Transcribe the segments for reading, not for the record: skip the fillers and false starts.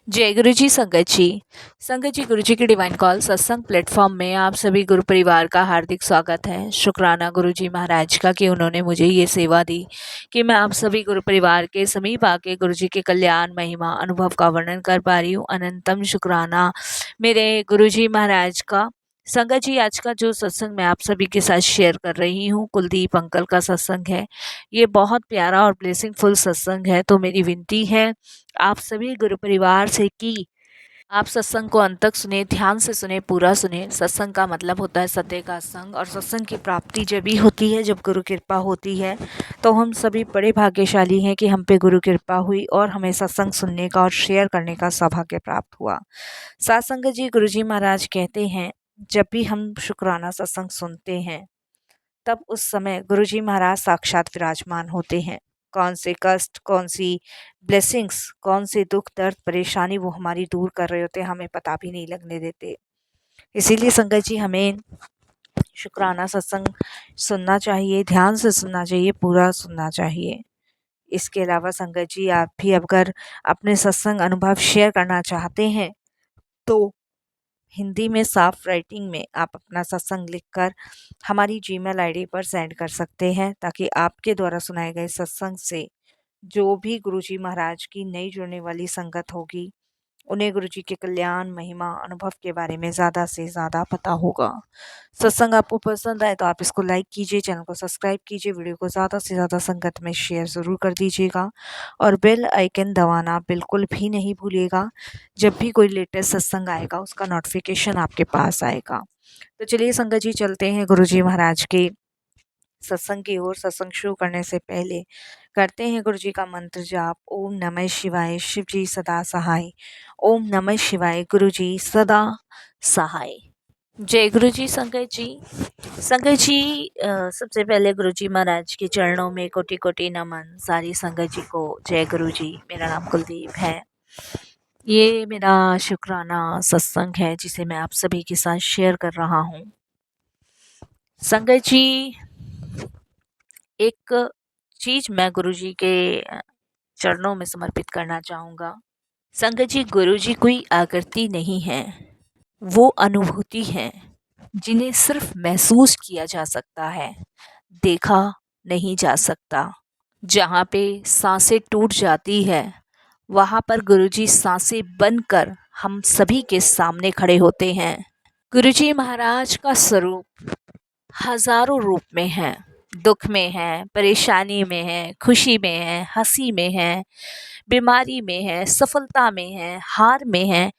जय गुरु जी। संगत जी गुरु जी की डिवाइन कॉल सत्संग प्लेटफॉर्म में आप सभी गुरु परिवार का हार्दिक स्वागत है। शुक्राना गुरु जी महाराज का कि उन्होंने मुझे ये सेवा दी कि मैं आप सभी गुरु परिवार के समीप आके गुरु जी के कल्याण महिमा अनुभव का वर्णन कर पा रही हूँ। अनंतम शुक्राना मेरे गुरु जी महाराज का। संगत जी, आज का जो सत्संग मैं आप सभी के साथ शेयर कर रही हूँ कुलदीप अंकल का सत्संग है। ये बहुत प्यारा और ब्लेसिंगफुल सत्संग है। तो मेरी विनती है आप सभी गुरु परिवार से कि आप सत्संग को अंत तक सुने, ध्यान से सुने, पूरा सुने। सत्संग का मतलब होता है सत्य का संग, और सत्संग की प्राप्ति जब ही होती है जब गुरु कृपा होती है। तो हम सभी बड़े भाग्यशाली हैं कि हम पे गुरु कृपा हुई और हमें सत्संग सुनने का और शेयर करने का सौभाग्य प्राप्त हुआ। साथ संगत जी, गुरु जी महाराज कहते हैं जब भी हम शुक्राना सत्संग सुनते हैं तब उस समय गुरु जी महाराज साक्षात विराजमान होते हैं। कौन से कष्ट, कौन सी ब्लेसिंग्स, कौन से दुख दर्द परेशानी वो हमारी दूर कर रहे होते हैं, हमें पता भी नहीं लगने देते। इसीलिए संगत जी, हमें शुक्राना सत्संग सुनना चाहिए, ध्यान से सुनना चाहिए, पूरा सुनना चाहिए। इसके अलावा संगत जी, आप भी अगर अपने सत्संग अनुभव शेयर करना चाहते हैं तो हिंदी में साफ राइटिंग में आप अपना सत्संग लिखकर हमारी जीमेल आईडी पर सेंड कर सकते हैं, ताकि आपके द्वारा सुनाए गए सत्संग से जो भी गुरुजी महाराज की नई जुड़ने वाली संगत होगी उन्हें गुरुजी के कल्याण महिमा अनुभव के बारे में ज़्यादा से ज़्यादा पता होगा। सत्संग आपको पसंद आए तो आप इसको लाइक कीजिए, चैनल को सब्सक्राइब कीजिए, वीडियो को ज़्यादा से ज़्यादा संगत में शेयर ज़रूर कर दीजिएगा और बेल आइकन दबाना बिल्कुल भी नहीं भूलिएगा। जब भी कोई लेटेस्ट सत्संग आएगा उसका नोटिफिकेशन आपके पास आएगा। तो चलिए संगत जी, चलते हैं गुरुजी महाराज के सत्संग की ओर। सत्संग शुरू करने से पहले करते हैं गुरु जी का मंत्र जाप। ओम नमः शिवाय, शिव जी सदा सहाय। ओम नमः शिवाय, गुरु जी सदा सहाय। जय गुरु जी। संगत जी, सबसे पहले गुरु जी महाराज के चरणों में कोटि कोटि नमन। सारी संगत जी को जय गुरु जी। मेरा नाम कुलदीप है। ये मेरा शुक्राना सत्संग है जिसे मैं आप सभी के साथ शेयर कर रहा हूँ। संगत जी, एक चीज मैं गुरुजी के चरणों में समर्पित करना चाहूँगा। संगत जी, गुरुजी कोई आकृति नहीं है, वो अनुभूति है जिन्हें सिर्फ महसूस किया जा सकता है, देखा नहीं जा सकता। जहाँ पे सांसें टूट जाती है वहाँ पर गुरुजी सांसें बनकर हम सभी के सामने खड़े होते हैं। गुरुजी महाराज का स्वरूप हजारों रूप में है। दुख में है, परेशानी में है, खुशी में है, हंसी में है, बीमारी में है, सफलता में है, हार में है।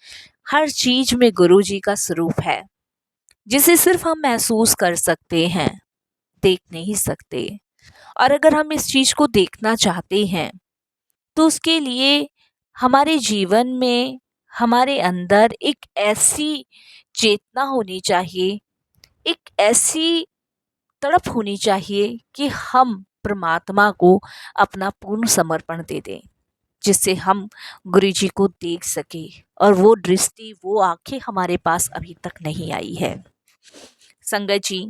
हर चीज में गुरुजी का स्वरूप है जिसे सिर्फ हम महसूस कर सकते हैं, देख नहीं सकते। और अगर हम इस चीज को देखना चाहते हैं तो उसके लिए हमारे जीवन में, हमारे अंदर एक ऐसी चेतना होनी चाहिए, एक ऐसी तड़प होनी चाहिए कि हम परमात्मा को अपना पूर्ण समर्पण दे दें, जिससे हम गुरु जी को देख सके। और वो दृष्टि, वो आंखें हमारे पास अभी तक नहीं आई है। संगत जी,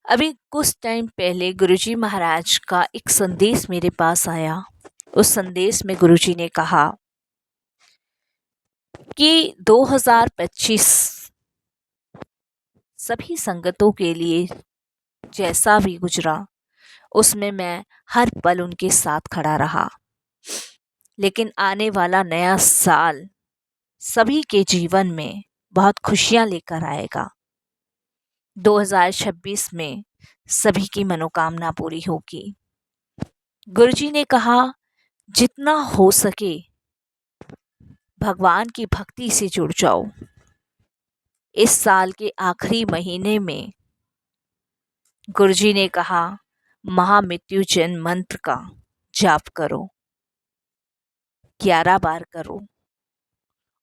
अभी कुछ टाइम पहले गुरुजी महाराज का एक संदेश मेरे पास आया। उस संदेश में गुरुजी ने कहा कि 2025 सभी संगतों के लिए जैसा भी गुजरा उसमें मैं हर पल उनके साथ खड़ा रहा। लेकिन आने वाला नया साल सभी के जीवन में बहुत खुशियां लेकर आएगा। 2026 में सभी की मनोकामना पूरी होगी। गुरुजी ने कहा जितना हो सके भगवान की भक्ति से जुड़ जाओ। इस साल के आखिरी महीने में गुरुजी ने कहा महामृत्युंजय मंत्र का जाप करो, 11 बार करो।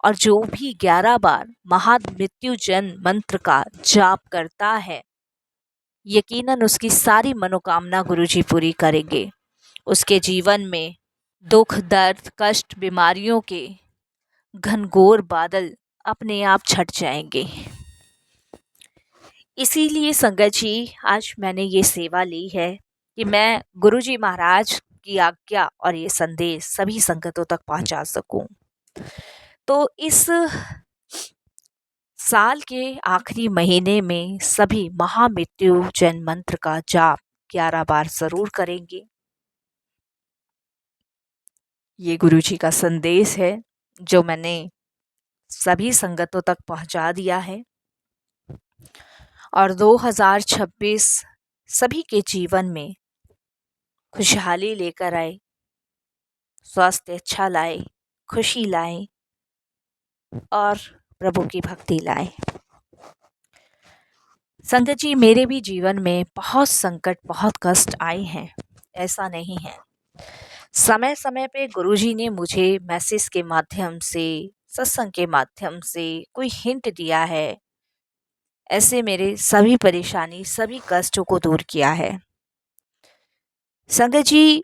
और जो भी 11 बार महामृत्युंजय मंत्र का जाप करता है यकीनन उसकी सारी मनोकामना गुरुजी पूरी करेंगे। उसके जीवन में दुख, दर्द, कष्ट, बीमारियों के घनघोर बादल अपने आप छट जाएंगे। इसीलिए संगत जी, आज मैंने ये सेवा ली है कि मैं गुरुजी महाराज की आज्ञा और ये संदेश सभी संगतों तक पहुंचा सकूं। तो इस साल के आखिरी महीने में सभी महामृत्युंजय मंत्र का जाप 11 बार जरूर करेंगे। ये गुरुजी का संदेश है जो मैंने सभी संगतों तक पहुंचा दिया है, और 2026 सभी के जीवन में खुशहाली लेकर आए, स्वास्थ्य अच्छा लाए, खुशी लाए और प्रभु की भक्ति लाए। संगत जी, मेरे भी जीवन में बहुत संकट, बहुत कष्ट आए हैं, ऐसा नहीं है। समय समय पे गुरुजी ने मुझे मैसेज के माध्यम से, सत्संग के माध्यम से कोई हिंट दिया है, ऐसे मेरे सभी परेशानी, सभी कष्टों को दूर किया है। संगत जी,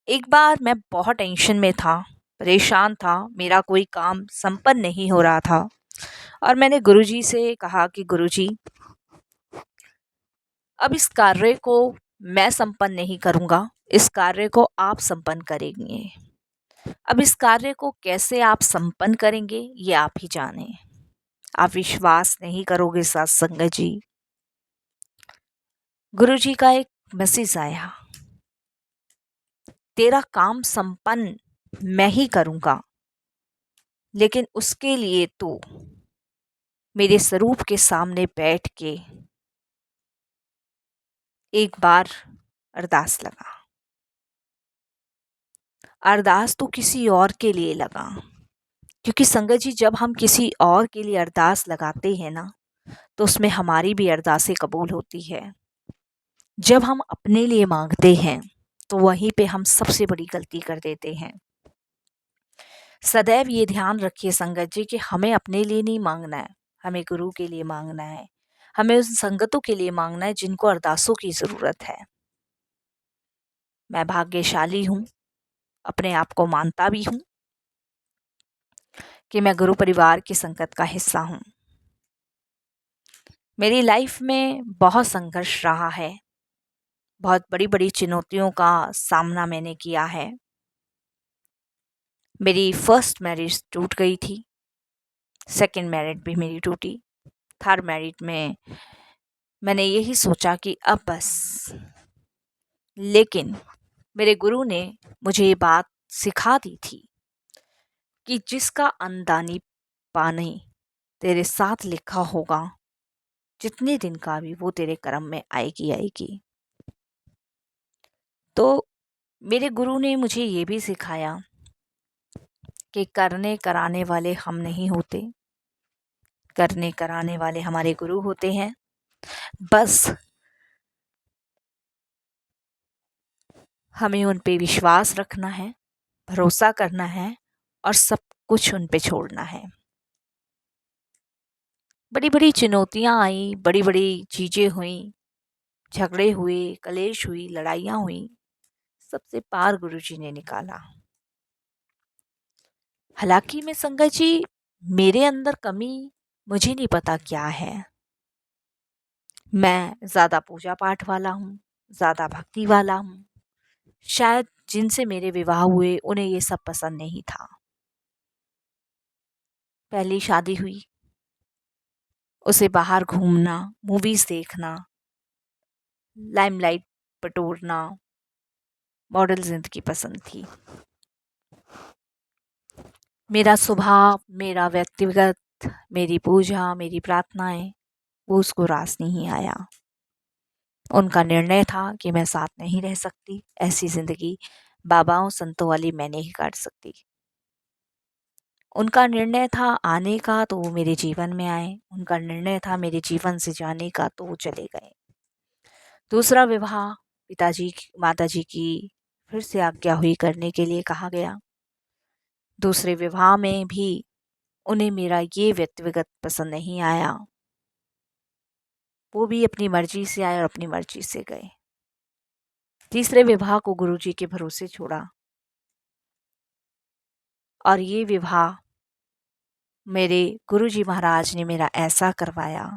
एक बार मैं बहुत टेंशन में था, परेशान था, मेरा कोई काम संपन्न नहीं हो रहा था, और मैंने गुरुजी से कहा कि गुरुजी, अब इस कार्य को मैं संपन्न नहीं करूँगा, इस कार्य को आप संपन्न करेंगे। अब इस कार्य को कैसे आप संपन्न करेंगे ये आप ही जाने। आप विश्वास नहीं करोगे साथ संगत जी, गुरुजी का एक मैसेज आया, तेरा काम संपन्न मैं ही करूँगा, लेकिन उसके लिए तू मेरे स्वरूप के सामने बैठ के एक बार अरदास लगा। अरदास तो किसी और के लिए लगा, क्योंकि संगत जी, जब हम किसी और के लिए अरदास लगाते हैं ना, तो उसमें हमारी भी अरदासें कबूल होती है। जब हम अपने लिए मांगते हैं तो वहीं पे हम सबसे बड़ी गलती कर देते हैं। सदैव ये ध्यान रखिए संगत जी कि हमें अपने लिए नहीं मांगना है, हमें गुरु के लिए मांगना है, हमें उन संगतों के लिए मांगना है जिनको अरदासों की ज़रूरत है। मैं भाग्यशाली हूँ, अपने आप को मानता भी हूँ कि मैं गुरु परिवार की संगत का हिस्सा हूँ। मेरी लाइफ में बहुत संघर्ष रहा है, बहुत बड़ी बड़ी चुनौतियों का सामना मैंने किया है। मेरी फर्स्ट मैरिज टूट गई थी, सेकंड मैरिज भी मेरी टूटी, थर्ड मैरिज में मैंने यही सोचा कि अब बस, लेकिन मेरे गुरु ने मुझे ये बात सिखा दी थी कि जिसका अंदानी पानी तेरे साथ लिखा होगा, जितने दिन का भी, वो तेरे कर्म में आएगी आएगी। तो मेरे गुरु ने मुझे ये भी सिखाया कि करने कराने वाले हम नहीं होते, करने कराने वाले हमारे गुरु होते हैं। बस हमें उन पे विश्वास रखना है, भरोसा करना है और सब कुछ उन पे छोड़ना है। बड़ी बड़ी चुनौतियाँ आई, बड़ी बड़ी चीज़ें हुई, झगड़े हुए, कलेश हुई, लड़ाइयाँ हुई, सबसे पार गुरुजी ने निकाला। हालांकि मैं संगत जी, मेरे अंदर कमी मुझे नहीं पता क्या है। मैं ज़्यादा पूजा पाठ वाला हूँ, ज़्यादा भक्ति वाला हूँ। शायद जिनसे मेरे विवाह हुए उन्हें ये सब पसंद नहीं था। पहली शादी हुई, उसे बाहर घूमना, मूवीज देखना, लाइमलाइट बटोरना, मॉडल जिंदगी पसंद थी। मेरा स्वभाव, मेरा व्यक्तिगत, मेरी पूजा, मेरी प्रार्थनाएं, वो उसको रास नहीं आया। उनका निर्णय था कि मैं साथ नहीं रह सकती, ऐसी जिंदगी बाबाओं संतों वाली मैं नहीं काट सकती। उनका निर्णय था आने का तो वो मेरे जीवन में आए, उनका निर्णय था मेरे जीवन से जाने का तो वो चले गए। दूसरा विवाह पिताजी माताजी की फिर से आज्ञा हुई करने के लिए कहा गया। दूसरे विवाह में भी उन्हें मेरा ये व्यक्तिगत पसंद नहीं आया, वो भी अपनी मर्जी से आए और अपनी मर्जी से गए। तीसरे विवाह को गुरुजी के भरोसे छोड़ा, और ये विवाह मेरे गुरुजी महाराज ने मेरा ऐसा करवाया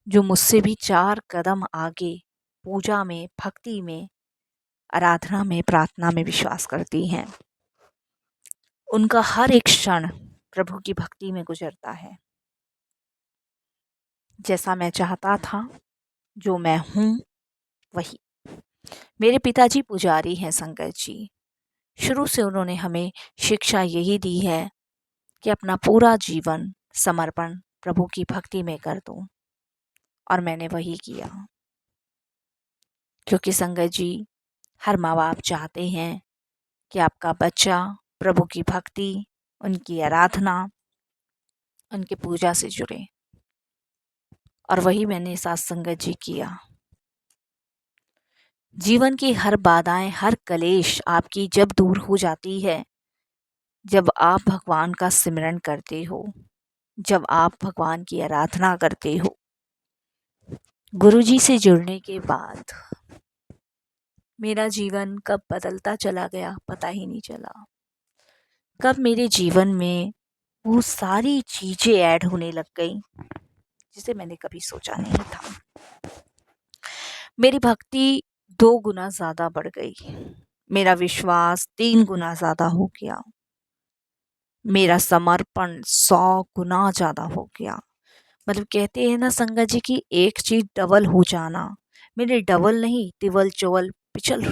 जो मुझसे भी 4 कदम आगे पूजा में, भक्ति में, आराधना में, प्रार्थना में विश्वास करती हैं। उनका हर एक क्षण प्रभु की भक्ति में गुजरता है। जैसा मैं चाहता था, जो मैं हूँ वही। मेरे पिताजी पुजारी हैं संगत जी। शुरू से उन्होंने हमें शिक्षा यही दी है कि अपना पूरा जीवन समर्पण प्रभु की भक्ति में कर दो, और मैंने वही किया। क्योंकि संगत जी, हर माँ बाप चाहते हैं कि आपका बच्चा प्रभु की भक्ति, उनकी आराधना, उनकी पूजा से जुड़े, और वही मैंने साथ संगत जी किया। जीवन की हर बाधाएं, हर कलेश आपकी जब दूर हो जाती है, जब आप भगवान का सिमरन करते हो, जब आप भगवान की आराधना करते हो, गुरुजी से जुड़ने के बाद मेरा जीवन कब बदलता चला गया पता ही नहीं चला। कब मेरे जीवन में वो सारी चीजें ऐड होने लग गई जिसे मैंने कभी सोचा नहीं था। मेरी भक्ति 2 गुना ज़्यादा बढ़ गई, मेरा विश्वास 3 गुना ज़्यादा हो गया, मेरा समर्पण 100 गुना ज़्यादा हो गया। मतलब कहते हैं ना संगत जी की एक चीज़ डबल हो जाना, मेरे डबल नहीं, तिवल चौवल पिछल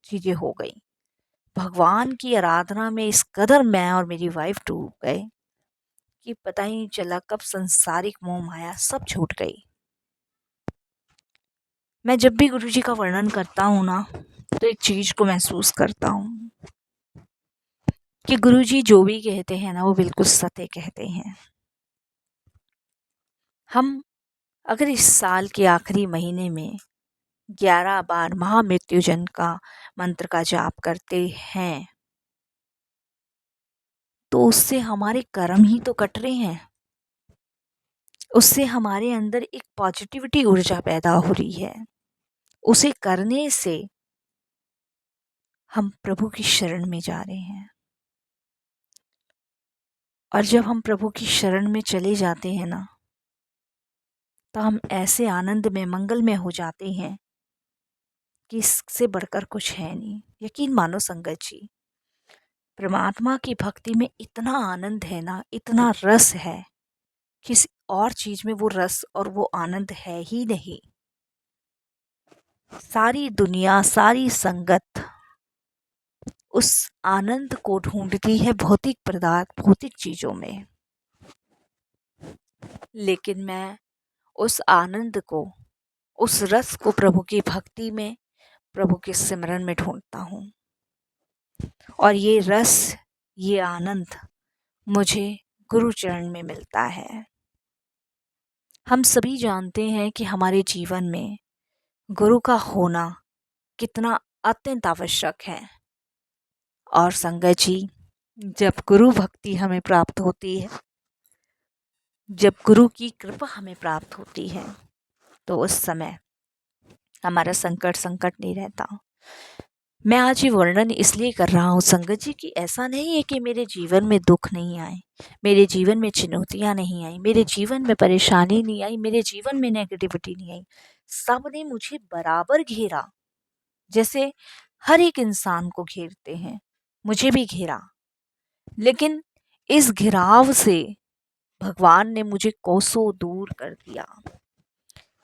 चीज़ें हो गई। भगवान की आराधना में इस कदर मैं और मेरी वाइफ डूब गए कि पता ही नहीं चला कब संसारिक मोह माया सब छूट गई। मैं जब भी गुरुजी का वर्णन करता हूँ ना, तो एक चीज को महसूस करता हूँ कि गुरुजी जो भी कहते हैं ना, वो बिल्कुल सत्य कहते हैं। हम अगर इस साल के आखिरी महीने में 11 बार महामृत्युंजय का मंत्र का जाप करते हैं, तो उससे हमारे कर्म ही तो कट रहे हैं। उससे हमारे अंदर एक पॉजिटिविटी ऊर्जा पैदा हो रही है। उसे करने से हम प्रभु की शरण में जा रहे हैं, और जब हम प्रभु की शरण में चले जाते हैं ना, तो हम ऐसे आनंद में, मंगल में हो जाते हैं कि इससे बढ़कर कुछ है नहीं। यकीन मानो संगत जी, परमात्मा की भक्ति में इतना आनंद है ना, इतना रस है, किसी और चीज में वो रस और वो आनंद है ही नहीं। सारी दुनिया, सारी संगत उस आनंद को ढूंढती है भौतिक पदार्थ, भौतिक चीजों में, लेकिन मैं उस आनंद को, उस रस को प्रभु की भक्ति में, प्रभु के सिमरन में ढूंढता हूँ। और ये रस, ये आनंद मुझे गुरु चरण में मिलता है। हम सभी जानते हैं कि हमारे जीवन में गुरु का होना कितना अत्यंत आवश्यक है। और संगत जी, जब गुरु भक्ति हमें प्राप्त होती है, जब गुरु की कृपा हमें प्राप्त होती है, तो उस समय हमारा संकट नहीं रहता। मैं आज ये वर्णन इसलिए कर रहा हूँ संगत जी कि ऐसा नहीं है कि मेरे जीवन में दुख नहीं आए, मेरे जीवन में चुनौतियाँ नहीं आई, मेरे जीवन में परेशानी नहीं आई, मेरे जीवन में नेगेटिविटी नहीं आई। सब ने मुझे बराबर घेरा, जैसे हर एक इंसान को घेरते हैं, मुझे भी घेरा। लेकिन इस घिराव से भगवान ने मुझे कोसों दूर कर दिया।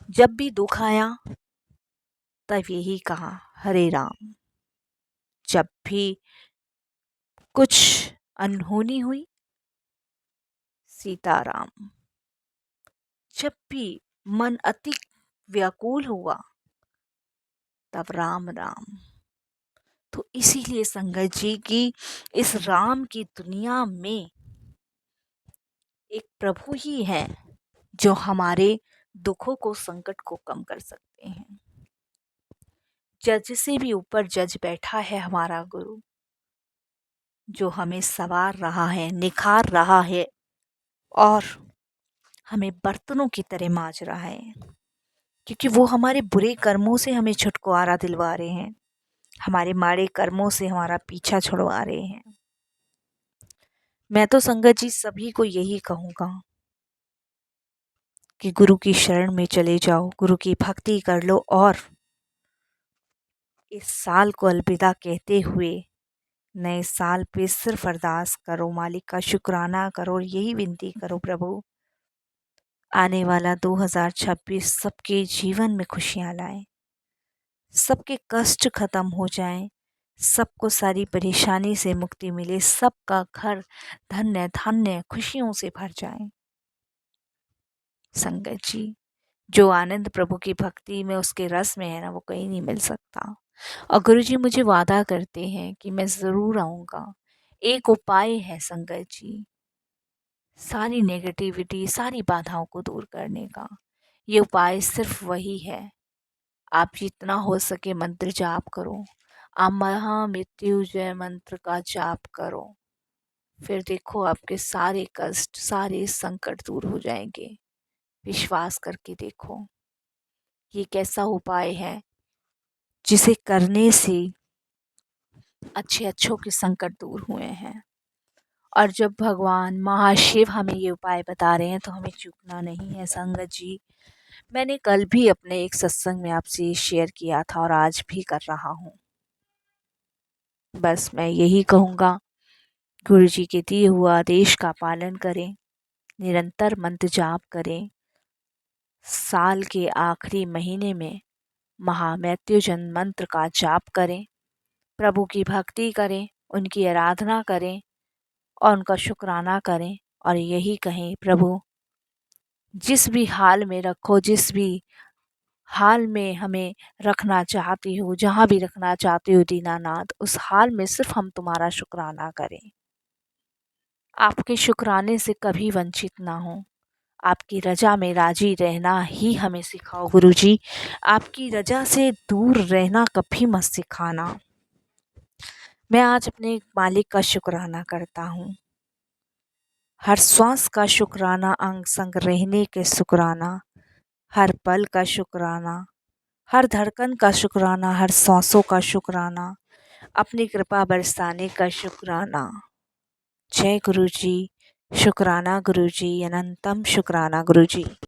जब भी दुख आया तब यही कहा, हरे राम। जब भी कुछ अनहोनी हुई, सीताराम। जब भी मन अति व्याकुल हुआ, तब राम राम। तो इसीलिए संगत जी की इस राम की दुनिया में एक प्रभु ही है जो हमारे दुखों को, संकट को कम कर सकते हैं। जज से भी ऊपर जज बैठा है हमारा गुरु, जो हमें संवार रहा है, निखार रहा है, और हमें बर्तनों की तरह मांज रहा है। क्योंकि वो हमारे बुरे कर्मों से हमें छुटकारा दिलवा रहे हैं, हमारे माड़े कर्मों से हमारा पीछा छुड़वा रहे हैं। मैं तो संगत जी सभी को यही कहूँगा कि गुरु की शरण में चले जाओ, गुरु की भक्ति कर लो, और इस साल को अलविदा कहते हुए नए साल पे सिर्फ अरदास करो, मालिक का शुक्राना करो और यही विनती करो प्रभु, आने वाला 2026 सबके जीवन में खुशियाँ लाए, सबके कष्ट खत्म हो जाएं, सबको सारी परेशानी से मुक्ति मिले, सबका घर धन्य धान्य खुशियों से भर जाए। संगत जी, जो आनंद प्रभु की भक्ति में उसके रस में है ना, वो कहीं नहीं मिल सकता। और गुरु जी मुझे वादा करते हैं कि मैं ज़रूर आऊँगा। एक उपाय है संगत जी, सारी नेगेटिविटी, सारी बाधाओं को दूर करने का। ये उपाय सिर्फ वही है, आप जितना हो सके मंत्र जाप करो। आप महामृत्युंजय मंत्र का जाप करो, फिर देखो आपके सारे कष्ट, सारे संकट दूर हो जाएंगे। विश्वास करके देखो, ये एक ऐसा उपाय है जिसे करने से अच्छों के संकट दूर हुए हैं। और जब भगवान महाशिव हमें ये उपाय बता रहे हैं तो हमें चूकना नहीं है संगत जी। मैंने कल भी अपने एक सत्संग में आपसे शेयर किया था और आज भी कर रहा हूँ। बस मैं यही कहूँगा, गुरु जी के दिए हुआ आदेश का पालन करें, निरंतर मंत्र जाप करें, साल के आखिरी महीने में महामृत्युंजय मंत्र का जाप करें, प्रभु की भक्ति करें, उनकी आराधना करें और उनका शुक्राना करें और यही कहें, प्रभु जिस भी हाल में रखो, जिस भी हाल में हमें रखना चाहती हो, जहाँ भी रखना चाहती हो दीनानाथ, उस हाल में सिर्फ हम तुम्हारा शुक्राना करें। आपके शुक्राने से कभी वंचित ना हो। आपकी रजा में राजी रहना ही हमें सिखाओ गुरु जी। आपकी रजा से दूर रहना कभी मत सिखाना। मैं आज अपने मालिक का शुक्राना करता हूँ, हर श्वास का शुक्राना, अंग संग रहने के शुक्राना, हर पल का शुक्राना, हर धड़कन का शुक्राना, हर सांसों का शुक्राना, अपनी कृपा बरसाने का शुक्राना। जय गुरु जी, शुक्राना गुरु जी, अनंतम शुक्राना गुरु जी।